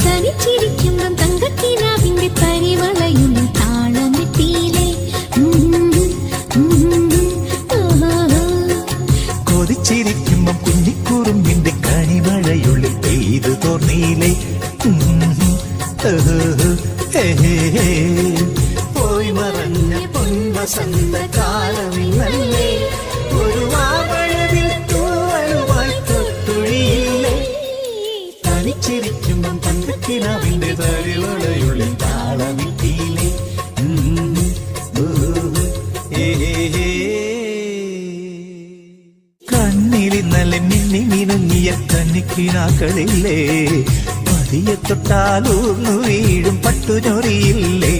തനിച്ചിരിക്കുമ്പം തങ്കക്കിനാവിന്റെ പരിവളയും താളമിട്ടിയിലെ കൊതിച്ചിരിക്കുമ്പം കുഞ്ഞിക്കുറുമ്പിന്റെ കണിമഴയുള്ളിൽ പെയ്തു തോർന്നീലേ. പോയി മറഞ്ഞ പൊൻവസന്ത കാലമിന്നല്ലേ, ഒരു മാമഴവിൽ തൂവലുമായി തൊട്ടുഴിയില്ലേ. തനിച്ചിരിക്കുമ്പം തങ്കക്കിനാവിന്റെ പരിവളയുള്ളിൽ താളമിട്ടിയിലെ. കണ്ണിലിന്നലെ മിന്നി മിനുങ്ങിയ കന്നിക്കിനാക്കളില്ലേ, പതിയെ തൊട്ടാലൂർന്നു വീഴും പട്ടുചൊറിയില്ലേ.